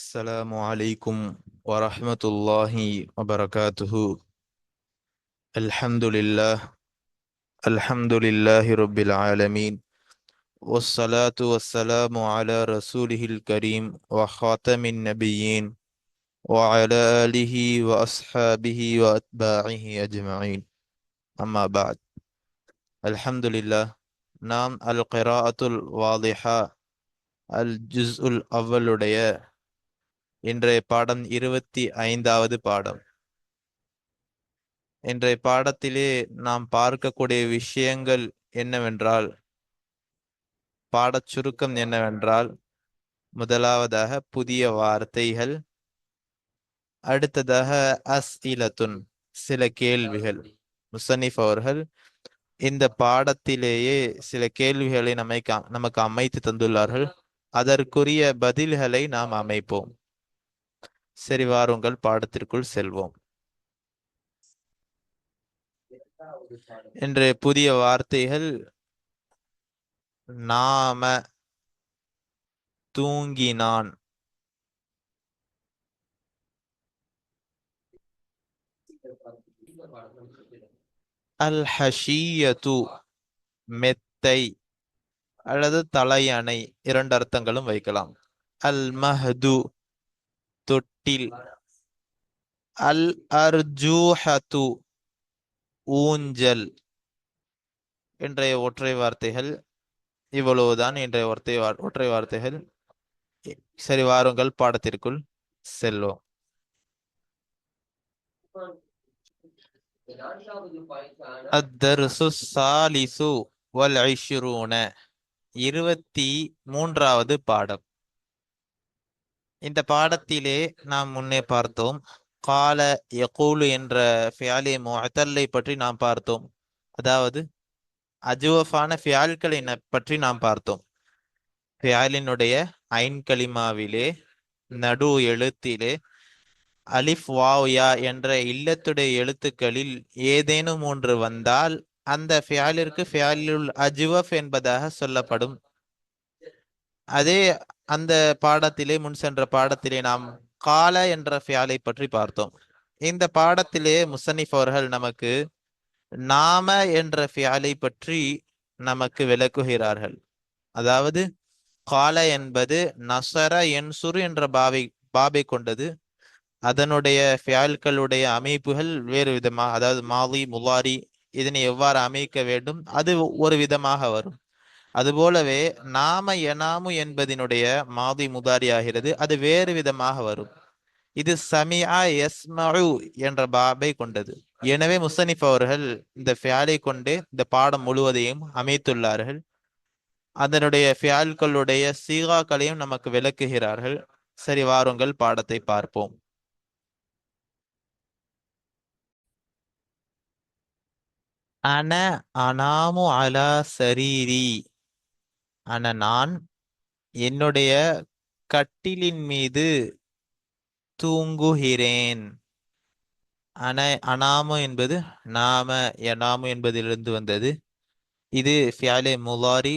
السلام عليكم ورحمة الله وبركاته. الحمد لله. الحمد لله رب العالمين، والصلاة والسلام على رسوله الكريم وخاتم النبيين وعلى آله وأصحابه وأتباعه أجمعين. أما بعد. الحمد لله. நாம் القراءة الواضحة الجزء الأول உடைய இன்றைய பாடம் 25வது பாடம். இன்றைய பாடத்திலே நாம் பார்க்கக்கூடிய விஷயங்கள் என்னவென்றால், பாடச் சுருக்கம் என்னவென்றால், முதலாவதாக புதிய வார்த்தைகள், அடுத்ததாக அஸ்இலத்துன் சில கேள்விகள். முசன்னிஃப் அவர்கள் இந்த பாடத்திலேயே சில கேள்விகளை நமக்கு அமைத்து தந்துள்ளார்கள். அதற்குரிய பதில்களை நாம் அமைப்போம். சரி, வாருங்கள் பாடத்திற்குள் செல்வோம். இன்று புதிய வார்த்தைகள் நாம, தூங்கினான், அல் ஹஷியத்து மெத்தை அல்லது தலையணை, இரண்டு அர்த்தங்களும் வைக்கலாம். அல் மஹது தொட்டில், அல் அர்ஜூஹத்து ஊஞ்சல். இன்றைய ஒற்றை வார்த்தைகள் இவ்வளவுதான். இன்றைய ஒற்றை வார்த்தைகள். சரி, வாருங்கள் பாடத்திற்குள் செல்வோம். அத்தர்சு சாலிசு வல் ஐஷ்ரூன 23வது பாடம். இந்த பாடத்திலே நாம் முன்னே பார்த்தோம், கால யகூலு என்ற ஃபியாலே முஅத்தல்லை பற்றி நாம் பார்த்தோம். அதாவது அஜுவஃபான ஃபியால்களை பற்றி நாம் பார்த்தோம். ஃபியாலினுடைய ஐன் கலிமாவிலே நடு எழுத்திலே அலிஃப் வாவ் யா என்ற இல்லத்துடைய எழுத்துக்களில் ஏதேனும் ஒன்று வந்தால் அந்த ஃபியாலிற்கு ஃபியாலுல் அஜுவஃப் என்பதாக சொல்லப்படும். அதே அந்த பாடத்திலே, முன் சென்ற பாடத்திலே நாம் கால என்ற ஃபியாலை பற்றி பார்த்தோம். இந்த பாடத்திலே முசன்னிஃப் அவர்கள் நமக்கு நாம என்ற ஃபியாலை பற்றி நமக்கு விளக்குகிறார்கள். அதாவது கால என்பது நசர என்சுரு என்ற பாபை கொண்டது. அதனுடைய ஃபியால்களுடைய அமைப்புகள் வேறு விதமாக, அதாவது மாலி முலாரி, இதனை எவ்வாறு அமைக்க வேண்டும் அது ஒரு விதமாக வரும். அதுபோலவே நாம எனாமு என்பதனுடைய மாதி முதாரி ஆகிறது, அது வேறு விதமாக வரும். இது சமிஆ யஸ்மஉ என்ற பாபை கொண்டது. எனவே முசன்னிஃப் அவர்கள் இந்த ஃபியாலை கொண்டு இந்த பாடம் முழுவதையும் அமைத்துள்ளார்கள். அதனுடைய ஃபியால்களுடைய சீகாக்களையும் நமக்கு விளக்குகிறார்கள். சரி, வாருங்கள் பாடத்தை பார்ப்போம். அன அனாமு அலா சரீரி. நான் என்னுடைய கட்டிலின் மீது தூங்குகிறேன். அனாமு என்பது நாம யனாமு என்பதிலிருந்து வந்தது. இது ஃபியாலே முலாரி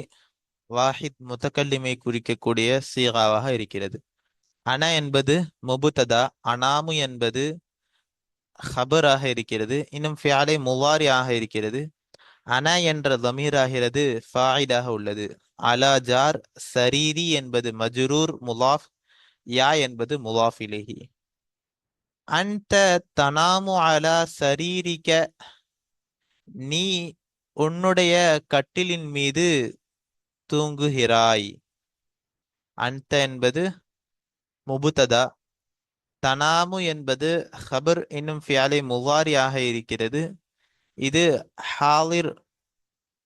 வாஹித் முத்தக்கல்லிமை குறிக்கக்கூடிய சீகாவாக இருக்கிறது. அன என்பது முபுத்ததா, அனாமு என்பது ஹபராக இருக்கிறது. இன்னும் ஃபியாலே முலாரி ஆக இருக்கிறது. அன என்ற தமீர் ஆகிறது ஃபாயிலாக உள்ளது. அலா ஜார், சரீரி என்பது மஜ்ரூர் முலாஃப், யா என்பது முலாஃப் இலைஹி. அன்த தனாமு அலா சரீரிக, நீ உன்னுடைய கட்டிலின் மீது தூங்குகிறாய். அன்த என்பது முபுத்ததா, தனாமு என்பது ஹபர் என்னும் ஃபியாலே முவாரி ஆக இருக்கிறது. இது ஹாலிர்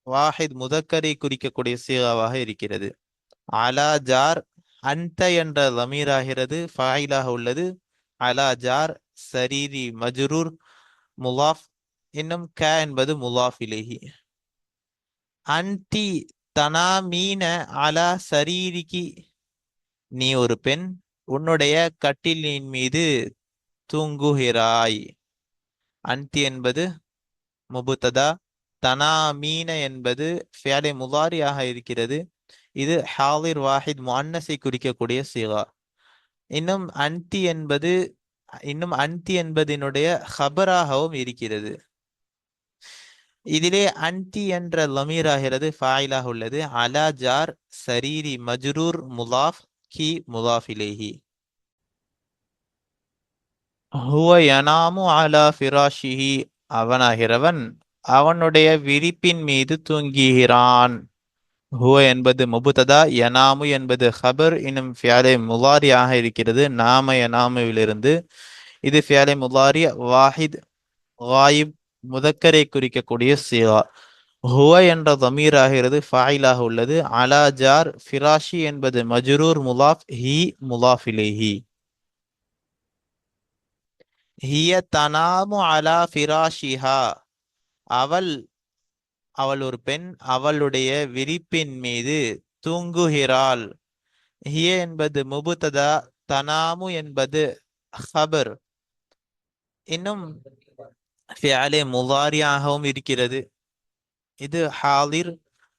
வாஹித் முதக்கரை குறிக்கக்கூடிய சீகாவாக இருக்கிறது. அலா ஜார், அன்த என்ற லமீராகிறது ஃபாயிலாக உள்ளது. அலா ஜார், சரீரி மஜ்ரூர் முலாஃப், இன்னும் க என்பது முலாஃப் இலைஹி. அன்டி தனாமீன அலா சரீரிகி, நீ ஒரு பெண், உன்னுடைய கட்டிலின் மீது தூங்குகிறாய். அன்தி என்பது முபுத்ததா, தனாமீன என்பது ஃபியாலே முதாரியாக இருக்கிறது. இது ஹாலிர் வாஹித் முஅன்னஸை குறிக்கக்கூடிய சீகா. இன்னும் அன்தி என்பதனுடைய ஹபராகவும் இருக்கிறது. இதிலே அன்தி என்ற லமீர் ஆகிறது ஃபாயிலாக உள்ளது. அலா ஜார் சரீரி மஜ்ரூர் முலாஃப் கி முலாஃப் இலைஹி. ஹுவ யனாமு அலா ஃபிராஷிஹி, அவனாகிறவன் அவனுடைய விரிப்பின் மீது தூங்குகிறான். ஹுவ என்பது முபுததா, யனாமு என்பது ஹபர், இன்னும் ஃபியாலே முலாரியாக இருக்கிறது. நாம யனாமுவிலிருந்து இது ஃபியாலே முலாரி வாஹித் காயிப் முதக்கரை குறிக்கக்கூடிய சீகா. ஹுவ என்ற தமீர் ஆகிறது ஃபாயிலாக உள்ளது. அலா ஜார் ஃபிராஷி என்பது மஜ்ரூர் முலாஃப் ஹி முலாஃப் இலைஹி. ஹிய தனாமு அலா ஃபிராஷிஹா, அவள் அவள் ஒரு பெண் அவளுடைய விரிப்பின் மீது தூங்குகிறாள். ஹிய என்பது முபுததா, தனாமு என்பது ஹபர், இன்னும் ஃபியாலே முதாரியாகவும் இருக்கிறது. இது ஹாலிர்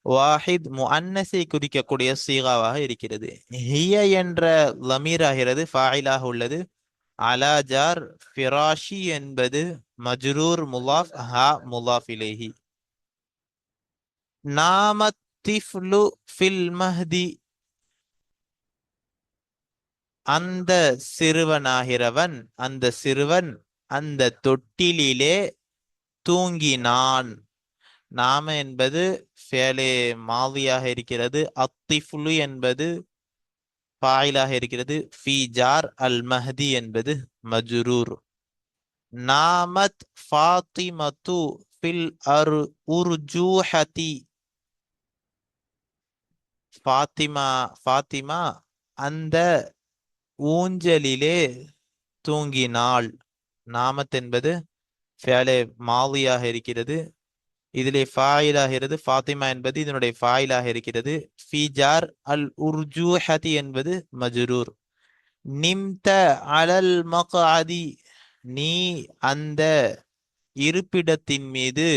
வாஹித் முஅன்னஸை குறிக்கக்கூடிய சீகாவாக இருக்கிறது. ஹிய என்ற லமீர் ஆகிறது ஃபாயிலாக உள்ளது. அலா ஜார் ஃபிராஷி என்பது மஜ்ரூர் முலாஃப் ஹா முலாஃப் இலைஹி. நாமத் திஃப்லு ஃபில் மஹ்தி, அந்த சிறுவனாகிறவன் அந்த சிறுவன் அந்த தொட்டிலிலே தூங்கினான். நாம என்பது ஃபேலே மாவியாக இருக்கிறது. அத்திஃபுலு என்பது ஃபாயிலாக இருக்கிறது. ஃபி ஜார் அல் மஹதி என்பது மஜ்ரூர். நாமத் ஃபாத்திமத்து ஃபில் உர்ஜூஹதி, ஃபாத்திமா அந்த ஊஞ்சலிலே தூங்கினாள். நாமத் என்பது ஃபேலே மாவியாக இருக்கிறது. இதிலே ஃபாயிலாகிறது. ஃபாத்திமா என்பது இதனுடைய ஃபாயிலாக இருக்கிறது. ஃபிஜார் அல் உர்ஜூஹதி என்பது மஜ்ரூர். நிம்த அலல் மக்அதி, நீ அந்த இருப்பிடத்தின் மீது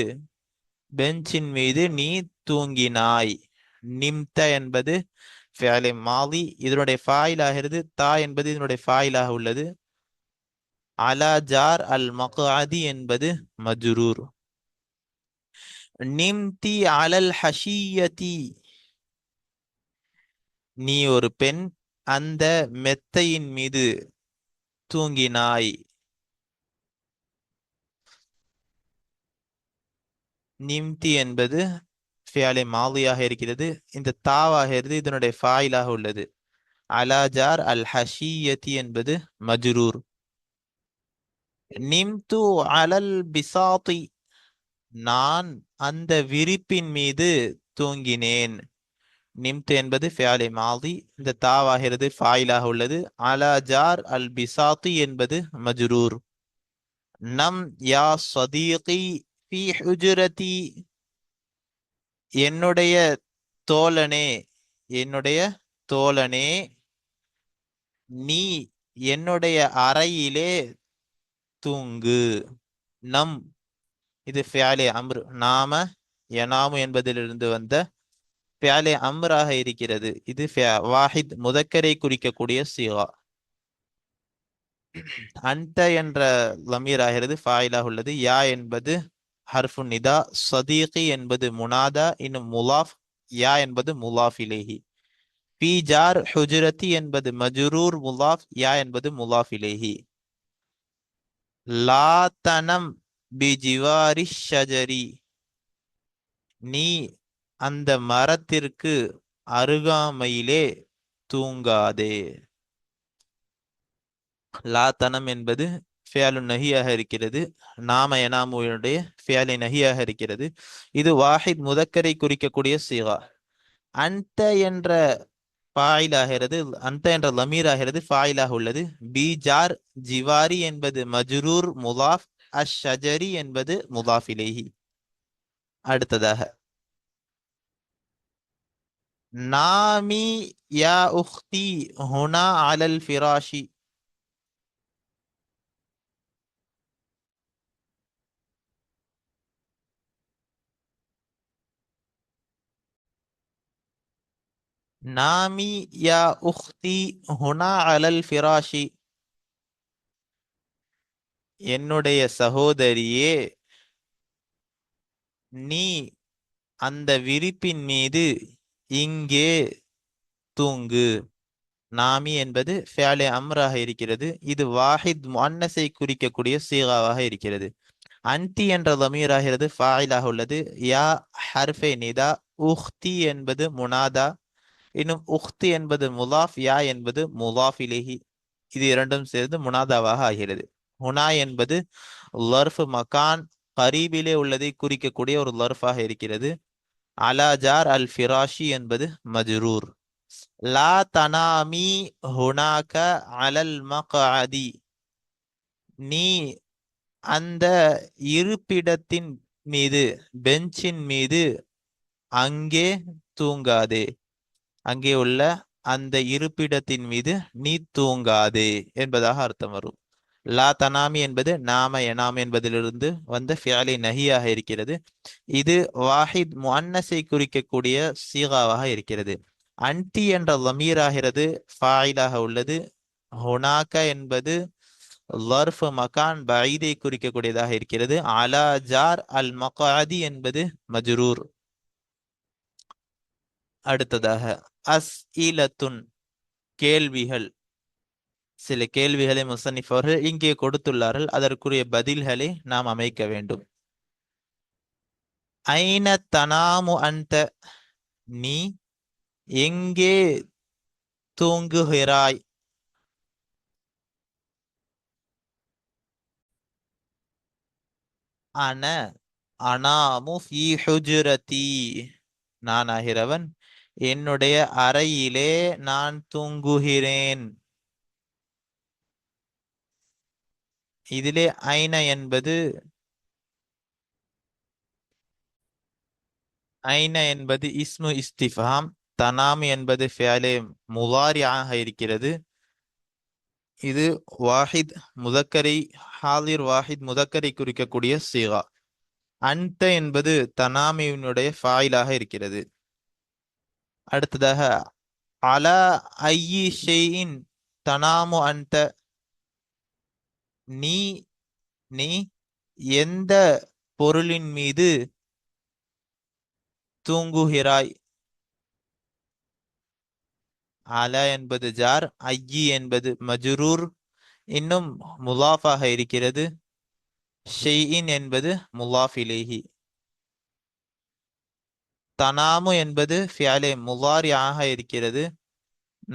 பெஞ்சின் மீது நீ தூங்கினாய். நிம்த என்பது ஃபிஅலே மாலி, இதனுடைய ஃபாயிலாகிறது. தா என்பது இதனுடைய ஃபாயிலாக உள்ளது. அலா ஜார் அல் மக்அதி என்பது மஜ்ரூர். நிம்தி அலல் ஹஷியதி, நீ ஒரு பெண் அந்த மெத்தையின் மீது தூங்கினாய். நிம்தி என்பது ஃபியாலே மாலியாக இருக்கிறது. இந்த தாவாகிறது இதனுடைய ஃபாயிலாக உள்ளது. அலா ஜார் அல் ஹஷியதி என்பது மஜ்ரூர். நிம்து அலல் பிசாத்தி, நான் அந்த விரிப்பின் மீது தூங்கினேன். நிம்து என்பது ஃபியாலே மாதி, இந்த தாவாகிறது ஃபாயிலாக உள்ளது. அலா ஜார் அல் பிசாத்தி என்பது மஜ்ரூர். நம் யா சதீகி ஃபி ஹுஜ்ரதி, என்னுடைய தோழனே என்னுடைய தோழனே நீ என்னுடைய அறையிலே தூங்கு. நம் இது ஃபியாலே அம்ர், நாம யனாமு என்பதிலிருந்து வந்த ஃபியாலே அம்ராக இருக்கிறது. இது வாஹித் முதக்கரை குறிக்கக்கூடிய சீகா. அன்த என்ற லமீர் ஆகிறது ஃபாயிலாக உள்ளது. யா என்பது ஹர்ஃபு நிதா, சதீகி என்பது முனாதா, இன்னும் முலாஃப், யா என்பது முலாஃப் இலைஹி. பி ஜார் ஹுஜ்ரதி என்பது மஜ்ரூர் முலாஃப், யா என்பது முலாஃப் இலைஹி. லா தனம் பிஜிவாரி ஷஜரி, நீ அந்த மரத்திற்கு அருகாமையிலே தூங்காதே. லா தனம் என்பது ஃபியாலு நஹியாக இருக்கிறது. நாம எனாமுடைய ஃபியாலே நஹியாக இருக்கிறது. இது வாஹித் முதக்கரை குறிக்கக்கூடிய சீகா. அன்த என்ற ஃபாயிலாகிறது, அந்த என்ற லமீர் ஆகிறது ஃபாயிலாக உள்ளது. பி ஜார் ஜிவாரி என்பது மஜ்ரூர் முலாஃப், அஷ்-ஷஜரி என்பது முலாஃப் இலைஹி. அடுத்ததாக நாமி யா உக்தி ஹுனா அலல் ஃபிராஷி, நாமி யா உக்தி ஹுனா அலல் ஃபிராஷி. என்னுடைய சகோதரியே, நீ அந்த விரிப்பின் மீது இங்கே தூங்கு. நாமி என்பது ஃபியாலே அம்ராக இருக்கிறது. இது வாஹித் முஅன்னஸை குறிக்கக்கூடிய சீகாவாக இருக்கிறது. அன்தி என்ற தமீராகிறது ஃபாயிலாக உள்ளது. யா ஹர்ஃபே நிதா. உஹ்தி என்பது முனாதா. இன்னும் உஹ்தி என்பது முலாஃப், யா என்பது முலாஃப் இலைஹி. இது இரண்டும் சேர்ந்து முனாதாவாக ஆகிறது. ஹுனா என்பது லர்ஃப் மகான் கரீபிலே உள்ளதை குறிக்கக்கூடிய ஒரு லர்ஃபாக இருக்கிறது. அலா ஜார் அல் ஃபிராஷி என்பது மஜ்ரூர். லா தனாமி ஹுனாக அலல் மக்அதி. நீ அந்த இருப்பிடத்தின் மீது, பெஞ்சின் மீது அங்கே தூங்காதே. அங்கே உள்ள அந்த இருப்பிடத்தின் மீது நீ தூங்காதே என்பதாக அர்த்தம் வரும். லா தனாமி என்பது நாம எனாம் என்பதிலிருந்து வந்த ஃபியாலி நஹியாக இருக்கிறது. இது வாஹித் முஅன்னஸை குறிக்கக்கூடிய சீகாவாக இருக்கிறது. அன்டி என்ற லமீராகிறது ஃபாயிலாக உள்ளது. ஹுனாக என்பது லர்ஃப் மகான் பஈதை குறிக்கக்கூடியதாக இருக்கிறது. அலா ஜார் அல் மக்அதி என்பது மஜ்ரூர். அடுத்ததாக அஸ் இலத்துன், கேள்விகள். சில கேள்விகளை முசன்னிஃப் அவர்கள் இங்கே கொடுத்துள்ளார்கள். அதற்குரிய பதில்களை நாம் அமைக்க வேண்டும். ஐன தனாமு அன்த, நீ எங்கே தூங்குகிறாய்? அன அனாமு ஃபீ ஹுஜ்ரதி, நான் ஆகிறவன் என்னுடைய அறையிலே நான் தூங்குகிறேன். இதிலே ஐன என்பது இஸ்மு இஸ்திஃபாம். தனாம் என்பது ஃபியாலே முலாரியாக இருக்கிறது. இது வாஹித் முதக்கரை, ஹாலிர் வாஹித் முதக்கரை குறிக்கக்கூடிய சீகா. அன்த என்பது தனாமியினுடைய ஃபாயிலாக இருக்கிறது. அடுத்ததாக அலா ஐயி ஷைஇன் தனாமு அன்த, நீ நீ எந்த பொருளின் மீது தூங்குகிறாய்? அலா என்பது ஜார், ஐயி என்பது மஜ்ரூர், இன்னும் முலாஃபாக இருக்கிறது. ஷெய்இன் என்பது முலாஃப் இலைஹி. தனாமு என்பது ஃபியாலே முலாரியாக இருக்கிறது.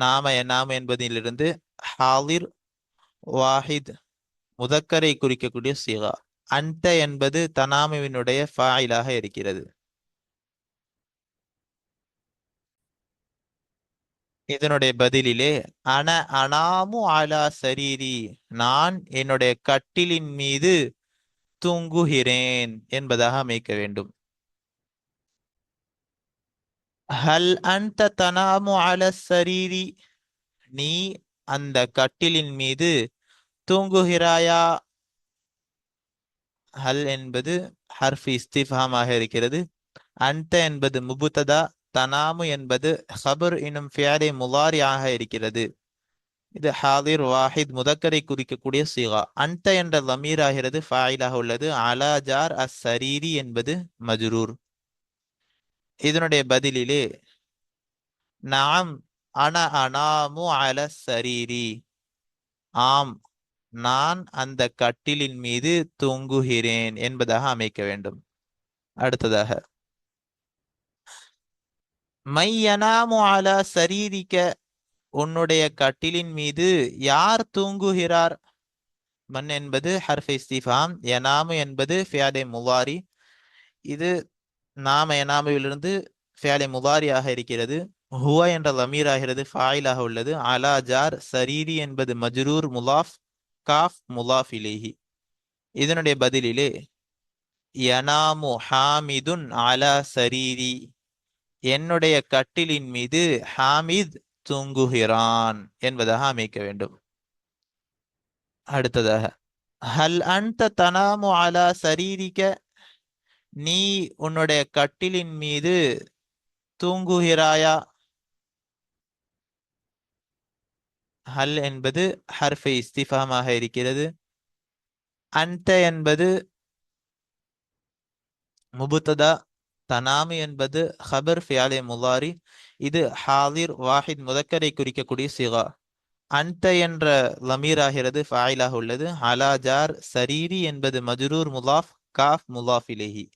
நாம எனாமு என்பதிலிருந்து ஹாலிர் வாஹித் முதக்கரை குறிக்கக்கூடிய சீகா. அன்த என்பது தனாமுவினுடைய ஃபாயிலாக இருக்கிறது. இதனுடைய பதிலிலே அன அனாமு அலா சரீரி, நான் என்னுடைய கட்டிலின் மீது தூங்குகிறேன் என்பதாக அமைக்க வேண்டும். ஹல் அன்த தனாமு அல சரீரி, நீ அந்த கட்டிலின் மீது தூங்குகிறாயா? ஹல் என்பது ஹர்ஃப் இஸ்திஃபாமாக இருக்கிறது. அன்த என்பது முபுத்ததா, தனாமு என்பது ஹபர் எனும் ஃபியாலே முலாரியாக இருக்கிறது. இது ஹாதிர் வாஹித் முதக்கரை குறிக்கக்கூடிய சீகா. அன்த என்ற லமீர் ஆகிறது ஃபாயிலாக உள்ளது. அலா ஜார் அஸ் சரீரி என்பது மஜ்ரூர். இதனுடைய பதிலிலே நாம் அன அனாமு அல சரீரி, ஆம் நான் அந்த கட்டிலின் மீது தூங்குகிறேன் என்பதாக அமைக்க வேண்டும். அடுத்ததாக மையனாமு அலா சரீரிக்க, உன்னுடைய கட்டிலின் மீது யார் தூங்குகிறார்? மன் என்பது ஹர்ஃப் இஸ்திஃபாம். யனாமு என்பது ஃபியாலே முவாரி. இது நாம யனாமுவிலிருந்து ஃபியாலே முவாரியாக இருக்கிறது. ஹுவ என்ற லமீர் ஆகிறது ஃபாயிலாக உள்ளது. அலா ஜார், சரீரி என்பது மஜ்ரூர் முலாஃப், காஃப் முலாஃப் இலேஹி. இதனுடைய பதிலிலே யனாமு ஹாமிதுன் அலா சரீரி, என்னுடைய கட்டிலின் மீது ஹாமித் தூங்குகிறான் என்பதாக அமைக்க வேண்டும். அடுத்ததாக ஹல் அன்த தனாமு அலா சரீரிக்க, நீ உன்னுடைய கட்டிலின் மீது தூங்குகிறாயா? ஹல் என்பது ஹர்ஃபை இஸ்திஃபாமாக இருக்கிறது. அன்த என்பது முபுத்ததா, தனாமி என்பது ஹபர் ஃபியாலே முலாரி. இது ஹாதிர் வாஹித் முதக்கரை குறிக்கக்கூடிய சிகா. அன்த என்ற லமீர் ஆகிறது ஃபாயிலாக உள்ளது. அலா ஜார் சரீரி என்பது மஜ்ரூர் முலாஃப் காஃப் முலாஃப் இலைஹி.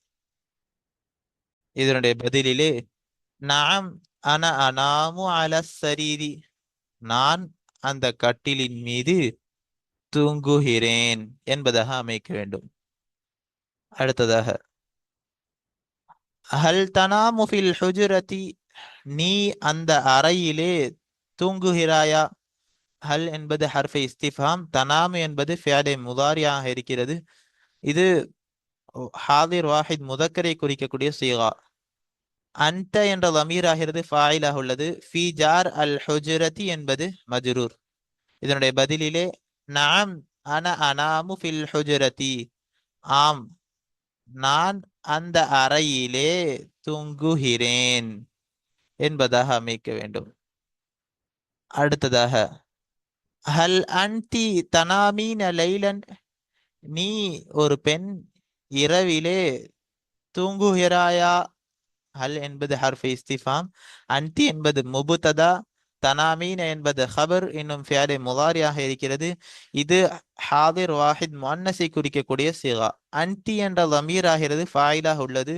இதனுடைய பதிலிலே நாம் அன அனாமு அல சரீரி, நான் அந்த கட்டிலின் மீது தூங்குகிறேன் என்பதாக அமைக்க வேண்டும். அடுத்ததாக ஹல் தனாமு ஃபில் ஹுஜ்ரதி, நீ அந்த அறையிலே தூங்குகிறாயா. ஹல் என்பது ஹர்ஃபை இஸ்திஃபாம், தனாமு என்பது ஃபியாலே முதாரியாக இருக்கிறது. இது ஹாதிர் வாஹித் முதக்கரை குறிக்கக்கூடிய சீகா. அன்ட என்ற லமீர் ஆகிறது ஃபாயிலாக உள்ளது. ஃபி ஜார் அல் ஹுஜ்ரதி என்பது மஜ்ரூர். இதனுடைய பதிலிலே நாம் அன அனாமு ஃபில் ஹுஜ்ரதி, ஆம் நான் அந்த அறையிலே தூங்குகிறேன் என்பதாக அமைக்க வேண்டும். அடுத்ததாக ஹல் அன்டி தனாமீன லைலன், நீ ஒரு பெண் இரவிலே தூங்குகிறாயா. ஹல் என்பது ஹர்ஃபை இஸ்திஃபாம், அன்டி என்பது முபுத்ததா, தனாமீன என்பது ஹபர் இன்னும் ஃபியாலே முதாரியாக இருக்கிறது. இது ஹாதிர் வாஹித் முன்னஸை குறிக்கக்கூடிய சிகா. அன்டி என்ற லமீர் ஆகிறது ஃபாயிலாக உள்ளது.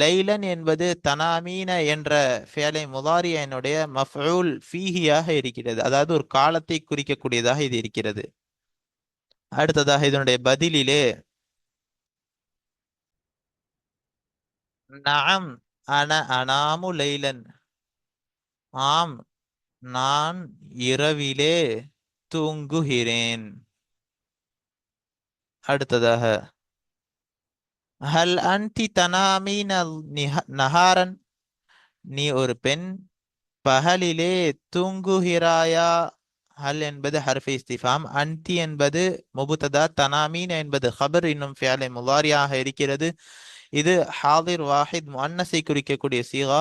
லைலன் என்பது தனாமீன என்ற ஃபியாலே முதாரியினுடைய மஃஊல் ஃபீஹியாக இருக்கிறது. அதாவது ஒரு காலத்தை குறிக்கக்கூடியதாக இது இருக்கிறது. அடுத்ததாக இதனுடைய பதிலிலே நஅம் அன அனாமு லைலன், ஆம் நான் இரவிலே தூங்குகிறேன். அடுத்ததாக ஹல் அன்டி தனாமீன நஹாரன், நீ ஒரு பெண் பகலிலே தூங்குகிறாயா. ஹல் என்பது ஹர்ஃபை இஸ்திஃபாம், அன்டி என்பது முபுத்ததா, தனாமீன என்பது ஹபர் இன்னும் ஃபியாலே முதாரியாக இருக்கிறது. இது ஹாதிர் வாஹித் முன்னஸை குறிக்கக்கூடிய சீகா.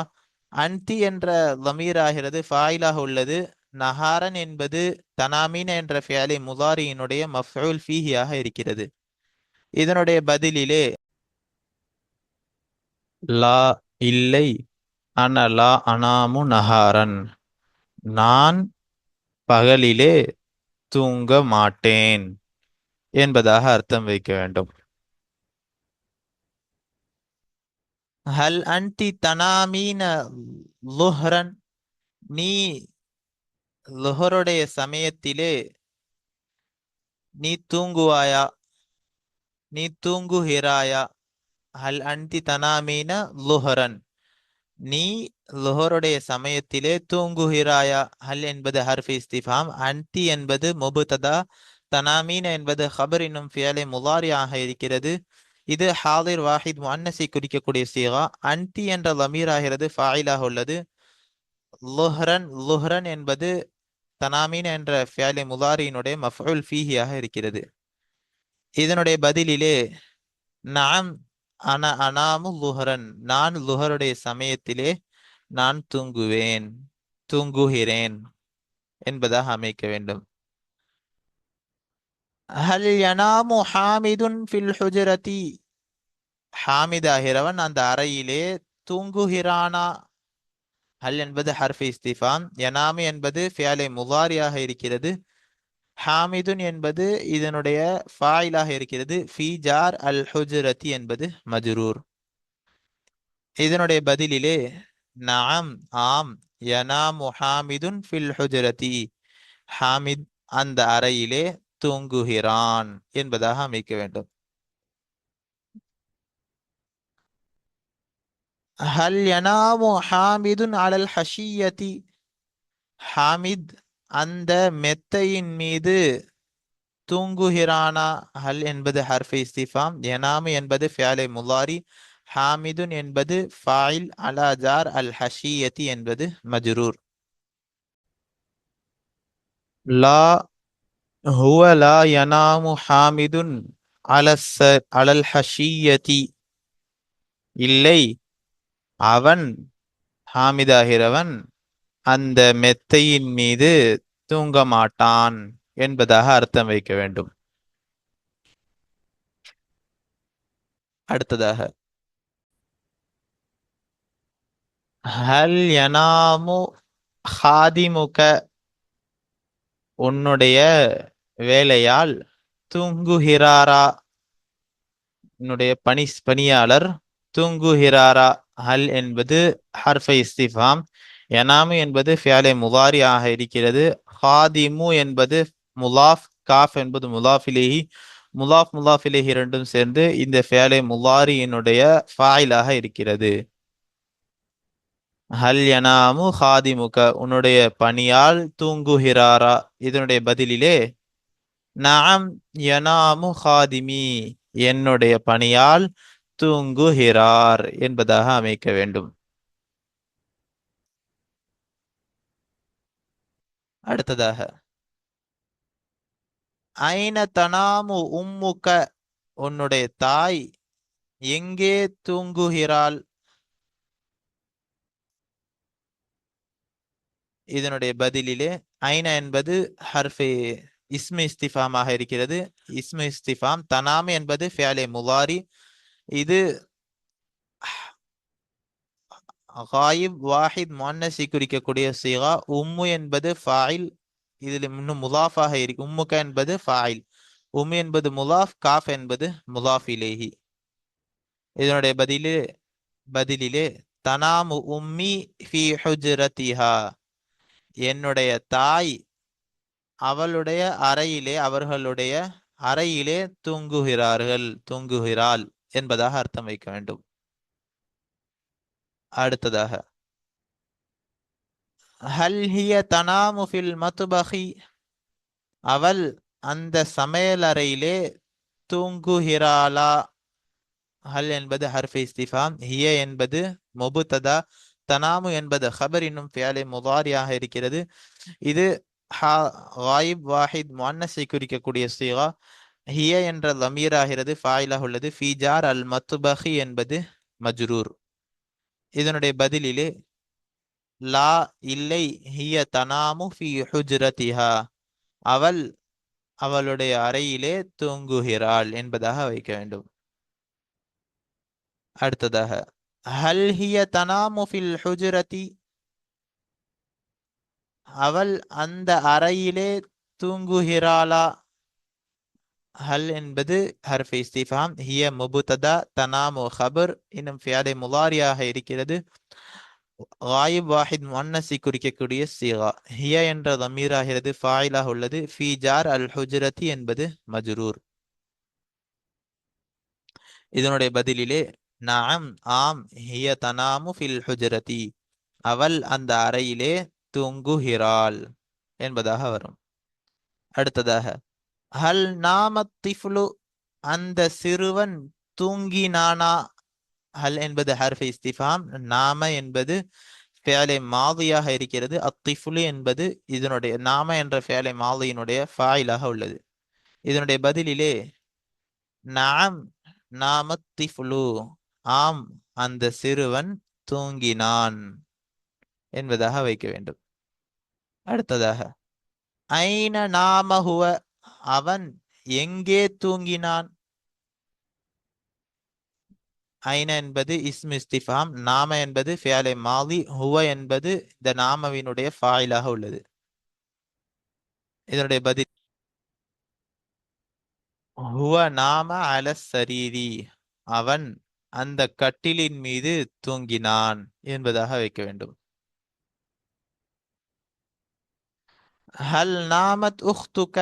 அன்டி என்ற லமீர் ஆகிறது ஃபாயிலாக உள்ளது. நஹாரன் என்பது தனாமீன என்ற ஃபியாலே முதாரியினுடைய மஃஊல் ஃபீஹியாக இருக்கிறது. இதனுடைய பதிலிலே லா இல்லை, அன லா அனாமு நஹாரன், நான் பகலிலே தூங்க மாட்டேன் என்பதாக அர்த்தம் வைக்க வேண்டும். ஹல் அன்டி தனாமீன லுஹ்ரன், நீ லுஹருடைய சமயத்திலே நீ தூங்குவாயா, நீ தூங்குகிறாயா. ஹல் அன்டி தனாமீன லுஹரன், நீ லுஹருடைய சமயத்திலே தூங்குகிறாயா. ஹல் என்பது ஹர்ஃபி இஸ்திஃபாம், அன்டி என்பது முபுத்ததா, தனாமீன என்பது ஹபர் இன்னும் ஃபியாலே முதாரியாக இருக்கிறது. இது ஹாதிர் வாஹித் முன்னஸை குறிக்கக்கூடிய சீகா. அன்டி என்ற லமீர் ஆகிறது ஃபாயிலாக உள்ளது. லுஹ்ரன், லுஹ்ரன் என்பது தனாமீன என்ற ஃபியாலே முதாரியினுடைய மஃஊல் ஃபீஹியாக இருக்கிறது. இதனுடைய பதிலிலே நாம் அன அனாமு லுஹரன், நான் லுஹருடைய சமயத்திலே நான் தூங்குகிறேன் என்பதாக அமைக்க வேண்டும். ஹல் யனாமு ஹாமிதுன் ஃபில் ஹுஜரதி, ஹாமித் ஆகிறவன் அந்த அறையிலே தூங்குகிறானா. ஹல் என்பது ஹர்ஃபி இஸ்திஃபாம், யனாமு என்பது ஃபியாலே முதாரியாக இருக்கிறது. ஹாமிதுன் என்பது இதனுடைய ஃபாயிலாக இருக்கிறது. ஃபி ஜார் அல் ஹுஜரதி என்பது மஜ்ரூர். இதனுடைய பதிலிலே நஅம், ஆம், யனாமு ஹாமிதுன் ஃபில் ஹுஜரதி, ஹாமித் அந்த அறையிலே தூங்குகிறான் என்பதாக அமைக்க வேண்டும். ஹல் யனாமு ஹாமிதுன் அலல் ஹஷியதி, ஹாமித் அந்த மெத்தையின் மீது தூங்குகிறானா. ஹல் என்பது ஹர்ஃபை இஸ்திஃபாம், யனாமு என்பது ஃபியாலே முலாரி, ஹாமிதுன் என்பது ஃபாயில், அலா ஜார் அல் ஹஷியதி என்பது மஜ்ரூர். லா ஹுவ லா யனாமு ஹாமிதுன் அலல் ஹஷியதி, இல்லை அவன், ஹாமிதாகிறவன் அந்த மெத்தையின் மீது தூங்க மாட்டான் என்பதாக அர்த்தம் வைக்க வேண்டும். அடுத்ததாக ஹல் யனாமு ஹாதிமுக, உன்னுடைய வேலையால், தூங்குகிறாரா, உன்னுடைய பணியாளர் தூங்குகிறாரா. ஹல் என்பது ஹர்ஃபை இஸ்திஃபாம், யனாமு என்பது ஃபியாலே முதாரி ஆக இருக்கிறது. ஹாதிமு என்பது முலாஃப், காஃப் என்பது முலாஃபிலேஹி, முலாஃபிலேஹி இரண்டும் சேர்ந்து இந்த ஃபியாலே முதாரியினுடைய ஃபாயிலாக இருக்கிறது. ஹல் யனாமு ஹாதிமுக, உன்னுடைய பணியால் தூங்குகிறாரா. இதனுடைய பதிலிலே நஅம் யனாமு ஹாதிமி, என்னுடைய பணியால் தூங்குகிறார் என்பதாக அமைக்க வேண்டும். அடுத்ததாக ஐன தனாமு உம்முக, உன்னுடைய தாய் எங்கே தூங்குகிறாள். இதனுடைய பதிலிலே ஐன என்பது ஹர்ஃபே இஸ்மு இஸ்திஃபாமாக இருக்கிறது. இஸ்மு இஸ்திஃபாம். தனாமு என்பது ஃபியாலே முதாரி. இது காயிப் வாஹித் முன்னஸை குறிக்கக்கூடிய சீகா. உம்மு என்பது ஃபாயில், இதில் இன்னும் முலாஃபாக இருக்கு. உம்முக என்பது ஃபாயில், உம்மு என்பது முலாஃப், காஃப் என்பது முலாஃப் இலேஹி. இதனுடைய பதிலிலே தனாமு உம்மி ஃபி ஹுஜ்ரத்திஹா, என்னுடைய தாய் அவளுடைய அறையிலே, அவர்களுடைய அறையிலே தூங்குகிறாள் என்பதாக அர்த்தம் வைக்க வேண்டும். அடுத்ததாக ஹல் ஹிய தனாமு ஃபில் மத்பஹி, அவள் அந்த சமையலறையிலே தூங்குகிறாளா. ஹல் என்பது ஹர்ஃபே இஸ்திஃபாம், ஹிய என்பது முபுத்ததா, தனாமு என்பது ஹபர் இன்னும் ஃபியாலே முதாரியாக இருக்கிறது. இது காயிப் வாஹித் முன்னஸை குறிக்கக்கூடிய சீகா. ஹிய என்ற லமீர் ஆகிறது ஃபாயிலாக உள்ளது. ஃபீஜார் அல் மத்பஹி என்பது மஜ்ரூர். இதனுடைய பதிலிலே லா இல்லை, ஹிய தனாமு ஃபி ஹுஜ்ரத்திஹா, அவள் அவளுடைய அறையிலே தூங்குகிறாள் என்பதாக வைக்க வேண்டும். அடுத்ததாக ஹல் ஹிய தனாமு ஃபில் ஹுஜ்ரதி, அவள் அந்த அறையிலே தூங்குகிறாளா. ஹல் என்பது ஹர்ஃபே இஸ்திஃபாம், ஹிய முபுத்ததா, தனாமு ஹபர் இன்னும் ஃபியாலே முதாரியாக இருக்கிறது. காயிப் வாஹித் முன்னஸை குறிக்கக்கூடிய சீகா. ஹிய என்ற தமீராகிறது ஃபாயிலாக உள்ளது. ஃபீஜார் அல் ஹுஜ்ரதி என்பது மஜ்ரூர். இதனுடைய பதிலிலே நஅம் ஆம், ஹிய தனாமு ஃபில் ஹுஜ்ரதி, அவள் அந்த அறையிலே தூங்குகிறாள் என்பதாக வரும். அடுத்ததாக ஹல் நாமத் திஃப்லு, அந்த சிறுவன் தூங்கினானா. ஹல் என்பது ஹர்ஃபே இஸ்திஃபாம், நாம என்பது ஃபியாலே மாதியாக இருக்கிறது. அத்திஃப்லு என்பது இதனுடைய நாம என்ற ஃபியாலே மாதியினுடைய ஃபாயிலாக உள்ளது. இதனுடைய பதிலிலே நஅம் நாமத் திஃப்லு, ஆம் அந்த சிறுவன் தூங்கினான் என்பதாக வைக்க வேண்டும். அடுத்ததாக ஐன நாம ஹுவ, அவன் எங்கே தூங்கினான். ஐன என்பது இஸ்மு இஸ்திஃபாம், நாம என்பது ஃபியாலே மாதி, ஹுவ என்பது இந்த நாமவினுடைய ஃபாயிலாக உள்ளது. இதனுடைய பதில் ஹுவ நாம அல சரீரி, அவன் அந்த கட்டிலின் மீது தூங்கினான் என்பதாக வைக்க வேண்டும். ஹல் நாமத் உஹ்துக,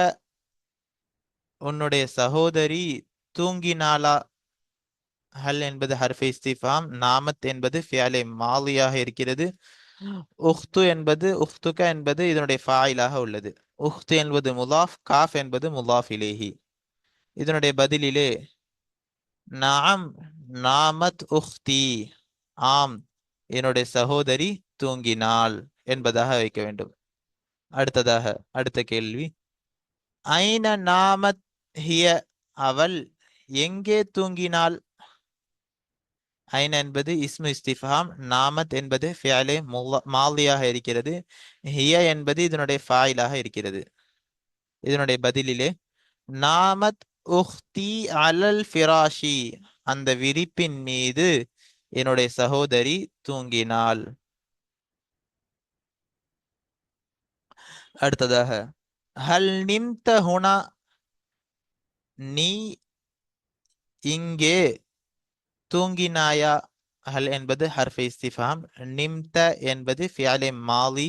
உன்னுடைய சகோதரி தூங்கினாளா. ஹல் என்பது ஹர்ஃபே இஸ்திஃபாம், நாமத் என்பது ஃபியாலே மாலியாக இருக்கிறது. உஹ்துக என்பது இதனுடைய ஃபாயிலாக உள்ளது. உஹ்து என்பது முலாஃப், காஃப் என்பது முலாஃப் இலேஹி. இதனுடைய பதிலிலே நஅம் நாமத் உஹ்தி, ஆம் என்னுடைய சகோதரி தூங்கினாள் என்பதாக வைக்க வேண்டும். அடுத்ததாக அடுத்த கேள்வி ஐன நாமத் ஹிய, அவள் எங்கே தூங்கினாள். ஐன என்பது இஸ்மு இஸ்திஃபாம், நாமத் என்பது ஃபியாலே மாலியாக இருக்கிறது, ஹிய என்பது இதனுடைய ஃபாயிலாக இருக்கிறது. இதனுடைய பதிலிலே நாமத் உஹ்தி அலல் ஃபிராஷி, அந்த விரிப்பின் மீது என்னுடைய சகோதரி தூங்கினாள். அடுத்ததாக ஹல் நிம்த ஹுனா, நீ இங்கே தூங்கினாயா. ஹல் என்பது ஹர்ஃபே இஸ்திஃபாம், நிம்த என்பது ஃபியாலே மாலி,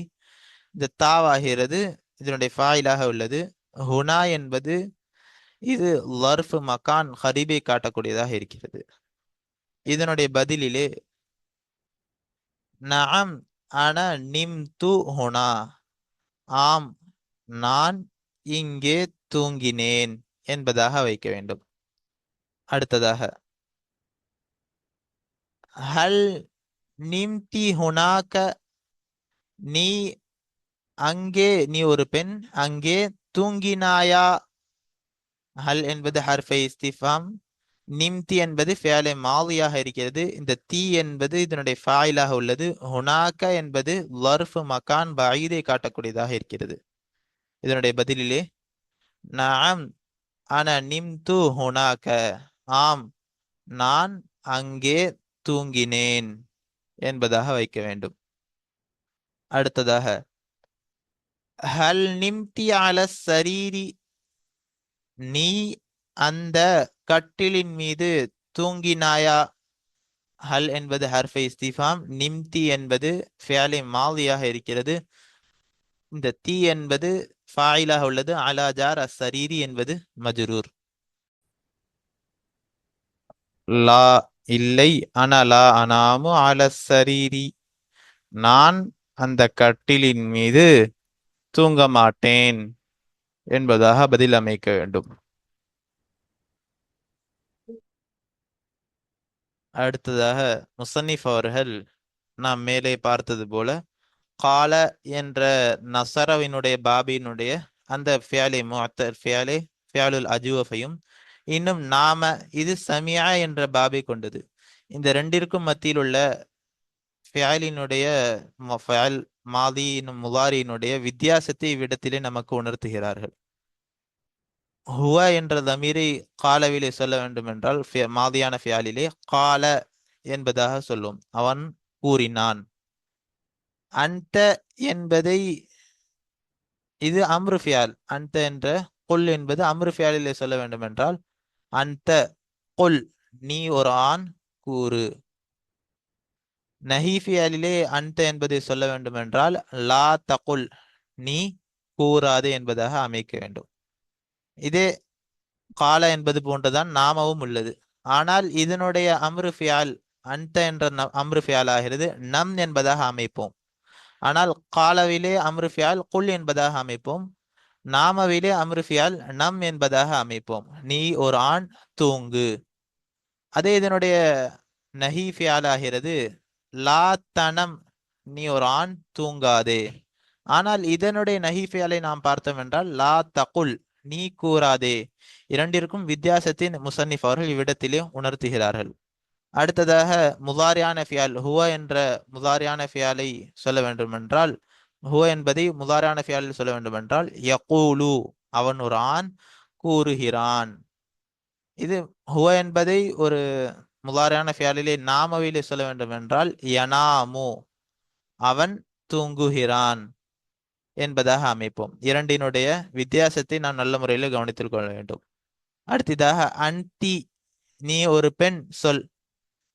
இந்த தாவாகிறது இதனுடைய ஃபாயிலாக உள்ளது. ஹுனா என்பது இது லர்ஃப் மகான் ஹரீபை காட்டக்கூடியதாக இருக்கிறது. இதனுடைய பதிலிலே நஅம் அன நிம்து ஹுனா, ஆம் நான் இங்கே தூங்கினேன் என்பதாக வைக்க வேண்டும். அடுத்ததாக ஹல் நிம்தி ஹுனாக, நீ அங்கே, நீ ஒரு பெண் அங்கே தூங்கினாயா. ஹல் என்பது ஹர்ஃபை இஸ்திஃபாம், நிம்தி என்பது ஃபியாலே மாலியாக இருக்கிறது, இந்த தீ என்பது இதனுடைய ஃபாயிலாக உள்ளது. ஹுனாக என்பது லர்ஃப் மகான் பஈதை காட்டக்கூடியதாக இருக்கிறது. இதனுடைய பதிலிலே நஅம் அன நிம்து ஹுனாக, ஆம் நான் அங்கே தூங்கினேன் என்பதாக வைக்க வேண்டும். அடுத்ததாக ஹல் நிம்தி அல சரீரி, நீ அந்த கட்டிலின் மீது தூங்கினாயா. ஹல் என்பது ஹர்ஃபை இஸ்திஃபாம், நிம்தி என்பது ஃபியாலே மாலியாக இருக்கிறது, இந்த தீ என்பது ஃபாயிலாக உள்ளது. அலா ஜார் அஸ்ஸரீரி என்பது மஜ்ரூர். லா இல்லை, அனலா அனாமு அல சரீரி, நான் அந்த கட்டிலின் மீது தூங்க மாட்டேன் என்பதாக பதில் அமைக்க வேண்டும். அடுத்ததாக முசன்னிஃப் அவர்கள் நாம் மேலே பார்த்தது போல கால என்ற நசரவினுடைய பாபியினுடைய அந்த ஃபியாலே முஅத்தல் ஃபியாலே ஃபியாலுல் அஜுவஃபையும், இன்னும் நாம இது சமியா என்ற பாபை கொண்டது. இந்த ரெண்டிற்கும் மத்தியில் உள்ள ஃபியாலினுடைய ஃபியால் மாதி முலாரியினுடைய வித்தியாசத்தை இவ்விடத்திலே நமக்கு உணர்த்துகிறார்கள். ஹுவ என்ற தமீரை காலவிலே சொல்ல வேண்டும் என்றால் மாதியான ஃபியாலிலே கால என்பதாக சொல்லும், அவன் கூறினான். அந்த என்பதை இது அம்ரு ஃபியால், அந்த என்ற குல் என்பது அம்ரு ஃபியாலிலே சொல்ல வேண்டும் என்றால் அந்த குல், நீ ஒரு ஆண் கூறு. நஹி ஃபியாலிலே அந்த என்பதை சொல்ல வேண்டும் என்றால் லா தகுல், நீ கூறாது என்பதாக அமைக்க வேண்டும். இதே கால என்பது போன்றுதான் நாமவும் உள்ளது. ஆனால் இதனுடைய அம்ரு ஃபியால் அந்த என்ற அம்ரு ஃபியால் ஆகிறது, நம் என்பதாக அமைப்போம். ஆனால் காலவிலே அம்ரு ஃபியால் குல் என்பதாக அமைப்போம், நாமவிலே அம்ரு ஃபியால் நம் என்பதாக அமைப்போம். நீ ஒரு ஆண் தூங்கு. அதே இதனுடைய நஹி ஃபியால் ஆகிறது லா தனம், நீ ஒரு ஆண் தூங்காதே. ஆனால் இதனுடைய நஹி ஃபியாலை நாம் பார்த்தோம் என்றால் லா தகுல், நீ கூறாதே. இரண்டிற்கும் வித்தியாசத்தின் முசன்னிஃப் அவர்கள் இவ்விடத்திலே உணர்த்துகிறார்கள். அடுத்ததாக முதாரியான ஃபியால் ஹுவ என்ற முதாரியான ஃபியாலை சொல்ல வேண்டும் என்றால், ஹுவ என்பதை முதாரியான ஃபியாலில் சொல்ல வேண்டும் என்றால் யகூலு, அவன் ஒரு ஆண் கூறுகிறான். இது ஹுவ என்பதை ஒரு முதாரியான ஃபியாலிலே நாமவிலே சொல்ல வேண்டும் என்றால் யனாமு, அவன் தூங்குகிறான் என்பதாக அமைப்போம். இரண்டினுடைய வித்தியாசத்தை நாம் நல்ல முறையில் கவனித்துக் கொள்ள வேண்டும். அடுத்ததாக அன்தி, நீ ஒரு பெண் சொல்.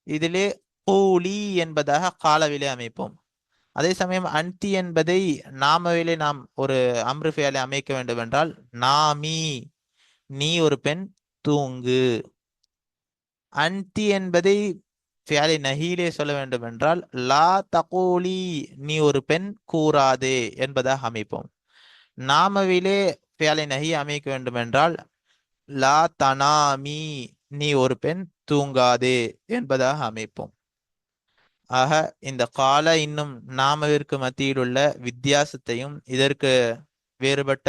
இதிலே கூலி என்பதாக காலவிலே அமைப்போம். அதே சமயம் அன்தி என்பதை நாமவிலே நாம் ஒரு அம்ரு ஃபியாலை அமைக்க வேண்டும் என்றால் நாமி, நீ ஒரு பெண் தூங்கு. அன்தி என்பதை ஃபியாலை நஹீலே சொல்ல வேண்டும் என்றால் லா தகூலி, நீ ஒரு பெண் கூறாதே என்பதாக அமைப்போம். நாமவிலே ஃபியாலை நஹி அமைக்க வேண்டும் என்றால் லா தனாமி, நீ ஒரு பெண் தூங்காதே என்பதாக அமைப்போம். ஆக இந்த கால இன்னும் நாமவிற்கு மத்தியில் உள்ள வித்தியாசத்தையும் இதற்கு வேறுபட்ட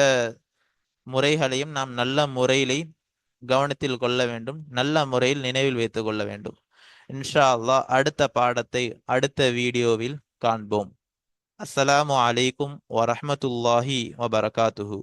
முறைகளையும் நாம் நல்ல முறையிலே கவனத்தில் கொள்ள வேண்டும், நல்ல முறையில் நினைவில் வைத்துக் கொள்ள வேண்டும். இன்ஷா அல்லாஹ் அடுத்த பாடத்தை அடுத்த வீடியோவில் காண்போம். அஸ்ஸலாமு அலைக்கும் வரஹ்மத்துல்லாஹி வபரகாத்துஹு.